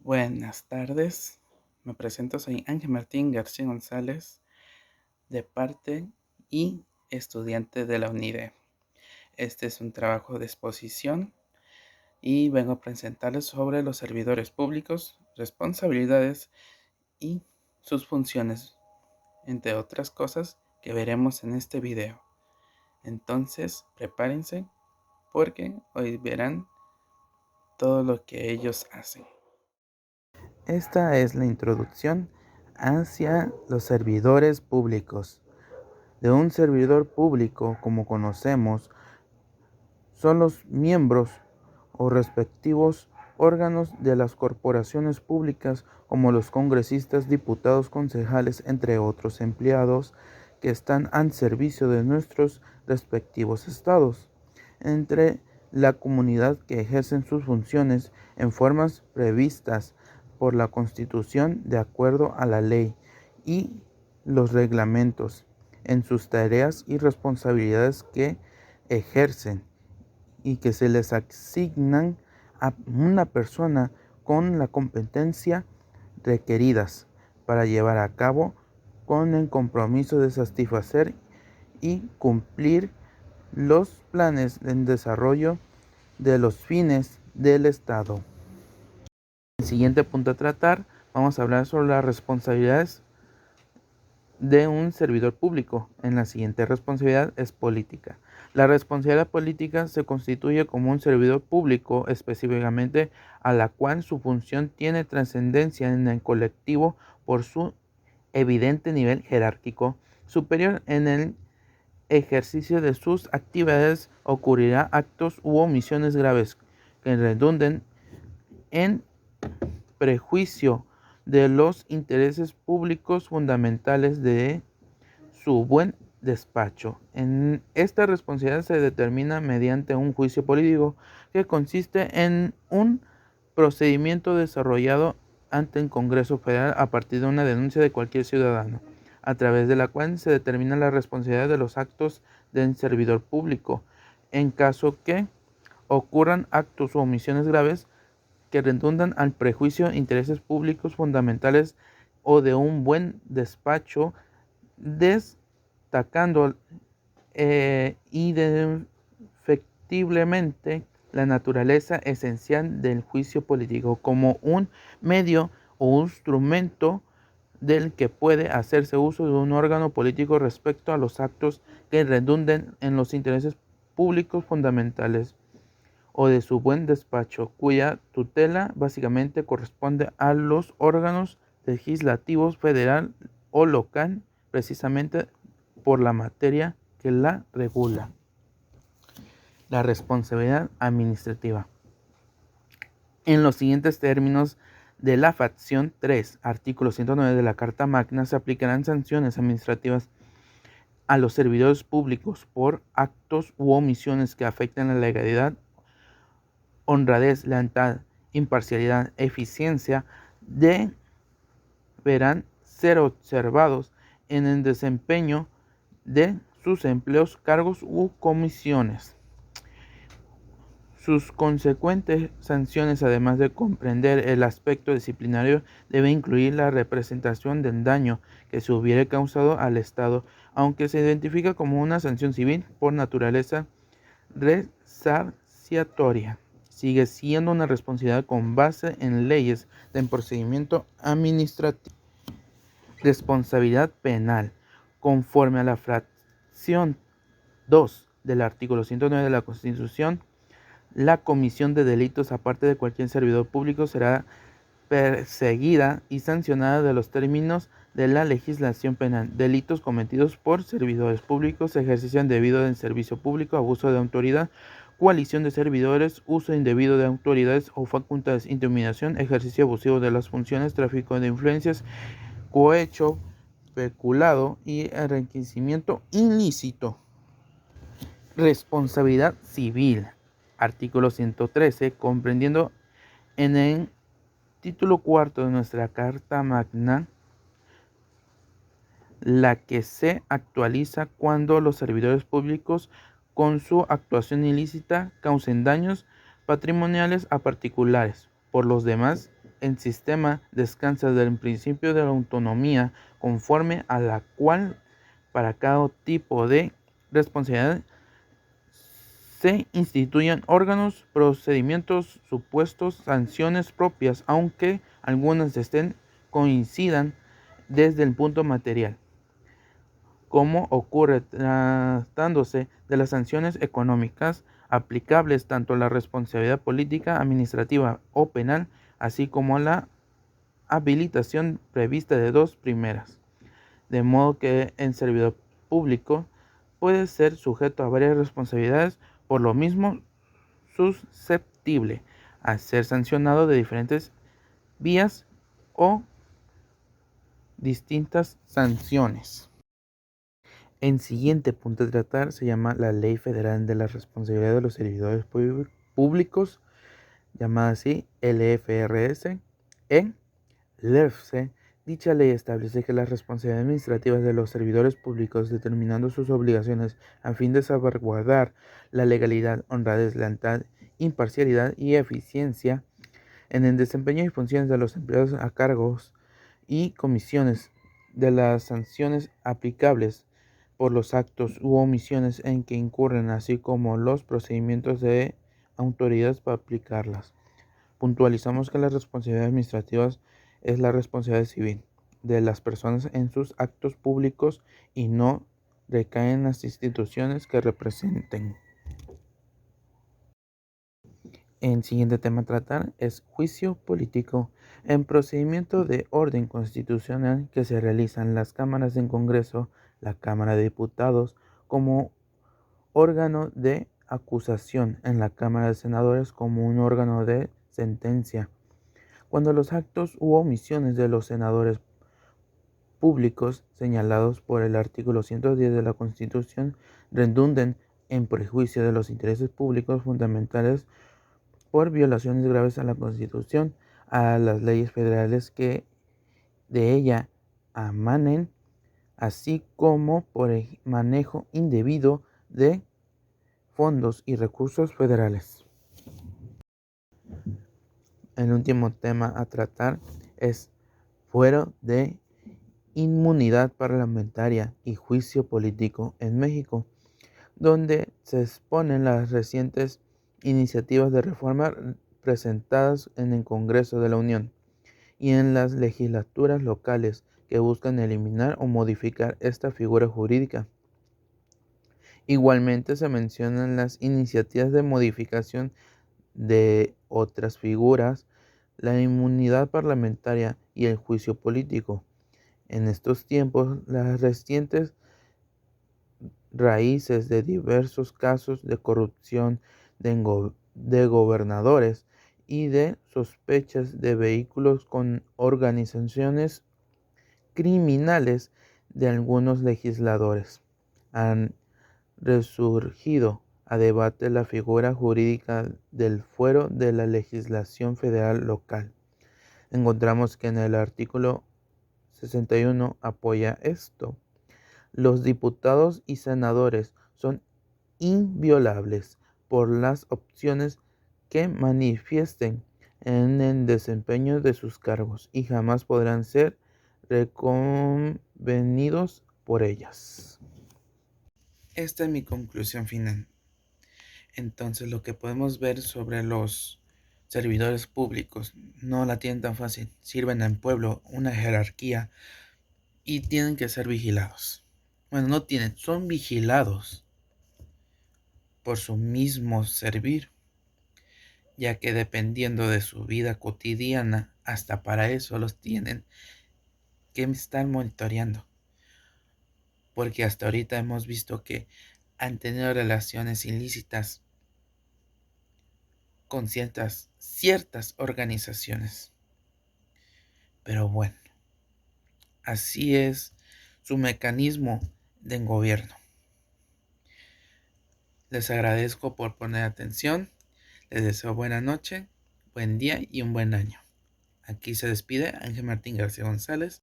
Buenas tardes, me presento, soy Ángel Martín García González, de parte y estudiante de la UNIDE. Este es un trabajo de exposición y vengo a presentarles sobre los servidores públicos, responsabilidades y sus funciones, entre otras cosas que veremos en este video. Entonces, prepárense porque hoy verán todo lo que ellos hacen. Esta es la introducción hacia los servidores públicos. De un servidor público, como conocemos, son los miembros o respectivos órganos de las corporaciones públicas, como los congresistas, diputados, concejales, entre otros empleados que están al servicio de nuestros respectivos estados, entre la comunidad que ejercen sus funciones en formas previstas por la Constitución de acuerdo a la ley y los reglamentos en sus tareas y responsabilidades que ejercen y que se les asignan a una persona con la competencia requeridas para llevar a cabo con el compromiso de satisfacer y cumplir los planes de desarrollo de los fines del Estado. El siguiente punto a tratar, vamos a hablar sobre las responsabilidades de un servidor público. En la siguiente responsabilidad es política. La responsabilidad política se constituye como un servidor público específicamente a la cual su función tiene trascendencia en el colectivo por su evidente nivel jerárquico superior. En el ejercicio de sus actividades ocurrirá actos u omisiones graves que redunden en prejuicio de los intereses públicos fundamentales de su buen despacho. En esta responsabilidad se determina mediante un juicio político que consiste en un procedimiento desarrollado ante el Congreso Federal a partir de una denuncia de cualquier ciudadano, a través de la cual se determina la responsabilidad de los actos del servidor público, en caso que ocurran actos o omisiones graves que redundan al prejuicio, intereses públicos fundamentales o de un buen despacho, destacando indefectiblemente la naturaleza esencial del juicio político como un medio o instrumento del que puede hacerse uso de un órgano político respecto a los actos que redunden en los intereses públicos fundamentales o de su buen despacho, cuya tutela básicamente corresponde a los órganos legislativos federal o local, precisamente por la materia que la regula. La responsabilidad administrativa. En los siguientes términos de la facción 3, artículo 109 de la Carta Magna, se aplicarán sanciones administrativas a los servidores públicos por actos u omisiones que afecten la legalidad, honradez, lealtad, imparcialidad, eficiencia, deberán ser observados en el desempeño de sus empleos, cargos u comisiones. Sus consecuentes sanciones, además de comprender el aspecto disciplinario, deben incluir la representación del daño que se hubiere causado al Estado, aunque se identifica como una sanción civil por naturaleza resarciatoria. Sigue siendo una responsabilidad con base en leyes del procedimiento administrativo. Responsabilidad penal. Conforme a la fracción 2 del artículo 109 de la Constitución, la comisión de delitos aparte de cualquier servidor público será perseguida y sancionada de los términos de la legislación penal. Delitos cometidos por servidores públicos: ejercicio indebido del servicio público, abuso de autoridad, coalición de servidores, uso indebido de autoridades o facultades, intimidación, ejercicio abusivo de las funciones, tráfico de influencias, cohecho, peculado y enriquecimiento ilícito. Responsabilidad civil. Artículo 113, comprendiendo en el título cuarto de nuestra Carta Magna, la que se actualiza cuando los servidores públicos con su actuación ilícita causen daños patrimoniales a particulares. Por los demás, el sistema descansa del principio de la autonomía, conforme a la cual para cada tipo de responsabilidad se instituyen órganos, procedimientos, supuestos, sanciones propias, aunque algunas coincidan desde el punto material, como ocurre tratándose de las sanciones económicas aplicables tanto a la responsabilidad política, administrativa o penal, así como a la habilitación prevista de dos primeras, de modo que el servidor público puede ser sujeto a varias responsabilidades, por lo mismo susceptible a ser sancionado de diferentes vías o distintas sanciones. El siguiente punto a tratar se llama la Ley Federal de la Responsabilidad de los Servidores Públicos, llamada así LFRS. LEFSE. Dicha ley establece que las responsabilidades administrativas de los servidores públicos, determinando sus obligaciones a fin de salvaguardar la legalidad, honradez, lealtad, imparcialidad y eficiencia en el desempeño y funciones de los empleados a cargos y comisiones, de las sanciones aplicables por los actos u omisiones en que incurren, así como los procedimientos de autoridades para aplicarlas. Puntualizamos que las responsabilidades administrativas es la responsabilidad civil de las personas en sus actos públicos y no recaen en las instituciones que representen. El siguiente tema a tratar es juicio político. En procedimiento de orden constitucional que se realizan en las cámaras del Congreso, la Cámara de Diputados como órgano de acusación, en la Cámara de Senadores como un órgano de sentencia. Cuando los actos u omisiones de los senadores públicos señalados por el artículo 110 de la Constitución redunden en perjuicio de los intereses públicos fundamentales por violaciones graves a la Constitución, a las leyes federales que de ella emanen, así como por el manejo indebido de fondos y recursos federales. El último tema a tratar es fuero de inmunidad parlamentaria y juicio político en México, donde se exponen las recientes iniciativas de reforma presentadas en el Congreso de la Unión y en las legislaturas locales que buscan eliminar o modificar esta figura jurídica. Igualmente se mencionan las iniciativas de modificación de otras figuras, la inmunidad parlamentaria y el juicio político. En estos tiempos, las recientes raíces de diversos casos de corrupción de gobernadores y de sospechas de vehículos con organizaciones criminales de algunos legisladores han resurgido a debate la figura jurídica del fuero de la legislación federal local. Encontramos que en el artículo 61 apoya esto. Los diputados y senadores son inviolables por las opciones que manifiesten en el desempeño de sus cargos y jamás podrán ser reconvenidos por ellas. Esta es mi conclusión final. Entonces, lo que podemos ver sobre los servidores públicos, no la tienen tan fácil, sirven al pueblo, una jerarquía, y tienen que ser vigilados. Bueno, no tienen, son vigilados por su mismo servir, ya que dependiendo de su vida cotidiana, hasta para eso los tienen que estar monitoreando. Porque hasta ahorita hemos visto que han tenido relaciones ilícitas con ciertas organizaciones. Pero bueno, así es su mecanismo de gobierno. Les agradezco por poner atención. Les deseo buena noche, buen día y un buen año. Aquí se despide Ángel Martín García González.